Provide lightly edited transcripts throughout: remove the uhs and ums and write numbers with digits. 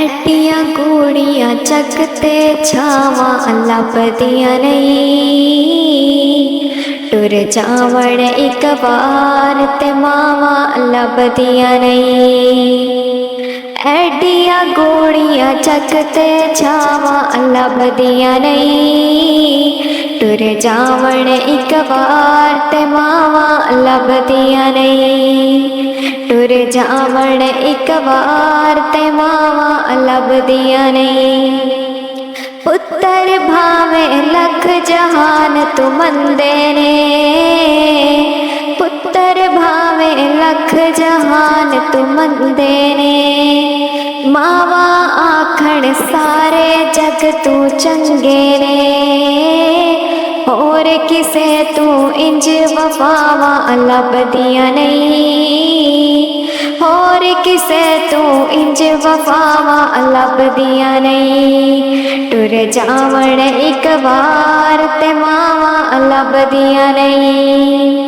ਐਡੀਆਂ ਗੂੜੀਆਂ ਚੱਕ ਤੇ ਛਾਵਾਂ ਲੱਭਦੀਆਂ ਨਹੀਂ। ਟੁਰ ਜਾਵਣ ਇੱਕ ਵਾਰ ਤੇ ਮਾਵਾਂ ਲੱਭਦੀਆਂ ਨਹੀਂ। ਐਡੀਆਂ ਗੂੜੀਆਂ ਚੱਕ ਤੇ ਛਾਵਾਂ ਲੱਭਦੀਆਂ ਨਹੀਂ। ਟੁਰ ਜਾਵਣ ਇੱਕ ਵਾਰ ਤੇ ਮਾਵਾਂ ਲੱਭਦੀਆਂ ਨਹੀਂ। ਟੁਰ ਜਾਵਣ ਇੱਕ ਵਾਰ ਤੇ ਮਾਵਾਂ ਲੱਭਦੀਆਂ ਨਹੀਂ। ਪੁੱਤਰ ਭਾਵੇਂ ਲੱਖ ਜਹਾਨ ਤੂੰ ਮੰਦੇ ਨੇ। ਪੁੱਤਰ ਭਾਵੇਂ ਲੱਖ ਜਹਾਨ ਤੂੰ ਮੰਦੇ ਨੇ। ਮਾਵਾਂ ਆਖਣ ਸਾਰੇ ਜਗ ਤੂੰ ਚੰਗੇ ਨੇ। ਹੋਰ ਕਿਸੇ ਤੂੰ ਇੰਜ ਵਫਾਵਾਂ ਲੱਭਦੀਆਂ ਨਹੀਂ। ਹੋਰ ਕਿਸੇ ਤੂੰ ਇੰਜ ਵਫਾਵਾਂ ਲੱਭਦੀਆਂ ਨਹੀਂ। ਟੁਰ ਜਾਵਣ ਇੱਕ ਵਾਰ ਤੇ ਮਾਵਾਂ ਲੱਭਦੀਆਂ ਨਹੀਂ।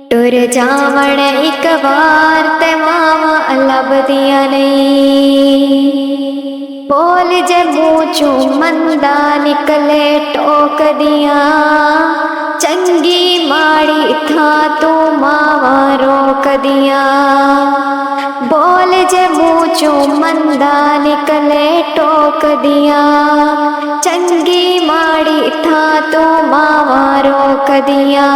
ਟੁਰ ਜਾਵਣ ਇੱਕ ਵਾਰ ਤੇ ਮਾਵਾਂ ਲੱਭਦੀਆਂ ਨਹੀਂ। ਬੋਲ ਜੇ ਮੂੰਹ ਚੋਂ ਮੰਦਾ ਨਿਕਲੇ ਟੋਕਦੀਆਂ। ਚੰਗੀ ਮਾੜੀ ਥਾਂ ਤੂੰ ਮਾਵਾਂ ਰੋਕਦੀਆਂ। ਬੋਲ ਜੇ ਮੂੰਹ ਚੋਂ ਮੰਦਾ ਨਿਕਲੇ ਟੋਕਦੀਆਂ। ਚੰਗੀ ਮਾੜੀ ਥਾਂ ਤੂੰ ਮਾਵਾਂ ਰੋਕਦੀਆਂ।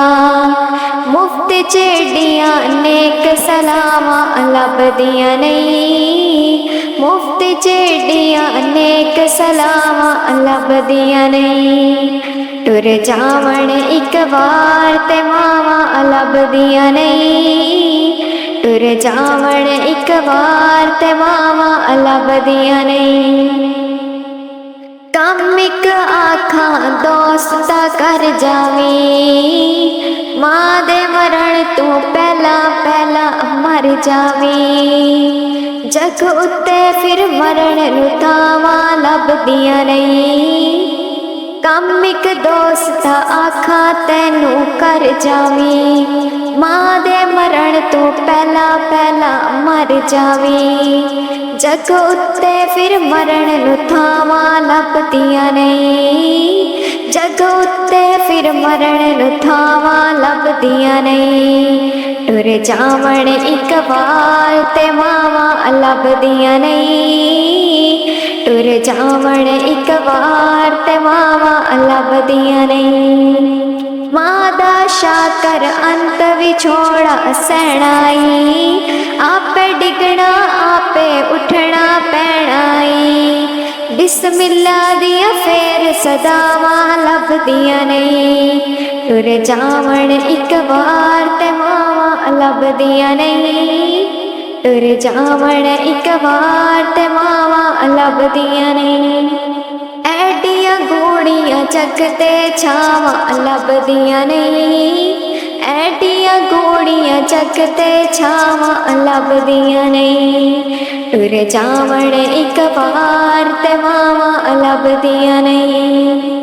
ਮੁਫਤ ਚੇਡੀਆਂ ਨੇਕ ਸਲਾਮਾਂ ਲੱਭਦੀਆਂ ਨਹੀਂ। ਮੁਫਤ ਚੇਡੀਆਂ ਨੇਕ ਸਲਾਮਾਂ ਲੱਭਦੀਆਂ ਨਹੀਂ। ਟੁਰ ਜਾਵਣ ਇੱਕ ਵਾਰ ਤੇ ਮਾਵਾਂ ਲੱਭਦੀਆਂ ਨਹੀਂ। ਟੁਰ ਜਾਵਣ ਇੱਕ ਵਾਰ ਤੇ ਮਾਵਾਂ ਲੱਭਦੀਆਂ ਨਹੀਂ। ਕੰਮ ਇੱਕ ਆਖਾਂ ਦੋਸਤਾ ਕਰ ਜਾਵੀਂ। ਮਾਂ ਦੇ ਮਰਨ ਤੋਂ ਪਹਿਲਾਂ ਪਹਿਲਾਂ ਮਰ ਜਾਵੀਂ। ਜਗ ਉੱਤੇ ਫਿਰ ਮਰਨ ਨੂੰ ਥਾਵਾਂ ਲੱਭਦੀਆਂ ਨਹੀਂ। ਕੰਮ ਇੱਕ ਦੋਸਤਾ ਆਖਾਂ ਤੈਨੂੰ ਕਰ ਜਾਵੀਂ। ਮਾਂ ਦੇ ਮਰਨ ਤੋਂ ਪਹਿਲਾਂ ਪਹਿਲਾਂ ਮਰ ਜਾਵੀਂ। ਜਗ ਉੱਤੇ ਫਿਰ ਮਰਨ ਨੂੰ ਥਾਵਾਂ ਲੱਭਦੀਆਂ ਨਹੀਂ। ਜਗ ਉੱਤੇ ਫਿਰ ਮਰਨ ਨੂੰ ਥਾਵਾਂ ਲੱਭਦੀਆਂ ਨਹੀਂ। ਟੁਰ ਜਾਵਣ ਇੱਕ ਵਾਰ ਤੇ ਮਾਵਾਂ ਲੱਭਦੀਆਂ ਨਹੀਂ। ਟੁਰ ਜਾਵਣ ਇੱਕ ਵਾਰ ਤੇ ਮਾਵਾਂ ਲੱਭਦੀਆਂ ਨਹੀਂ। ਮਾਂ ਦਾ ਸ਼ਾਕਰ ਅੰਤ ਵਿਛੋੜਾ ਸਹਿਣਾਈ। ਆਪੇ ਡਿੱਗਣਾ ਆਪੇ ਉੱਠਣਾ ਪੈਣਾਈ। ਬਿਸਮਿल्ला ਦੀਆਂ ਫੇਰ ਸਦਾਵਾਂ ਲੱਭਦੀਆਂ ਨਹੀਂ। ਟੁਰ ਜਾਵਣ ਇੱਕ ਵਾਰ ਤੇ ਮਾਵਾਂ ਲੱਭਦੀਆਂ ਨਹੀਂ। ਟੁਰ ਜਾਵਣ ਇੱਕ ਵਾਰ ਤੇ ਮਾਵਾਂ ਲੱਭਦੀਆਂ ਨਹੀਂ। ਐਡੀਆਂ ਗੂੜੀਆਂ ਜਗ ਤੇ ਛਾਵਾਂ ਲੱਭਦੀਆਂ ਨਹੀਂ। ਐਡੀਆਂ ਗੂੜੀਆਂ ਜਗ ਤੇ ਛਾਵਾਂ ਲੱਭਦੀਆਂ ਨਹੀਂ। ਟੁਰ ਜਾਵਣ ਇੱਕ ਵਾਰ ਤੇ ਮਾਵਾਂ ਲੱਭਦੀਆਂ ਨਹੀਂ।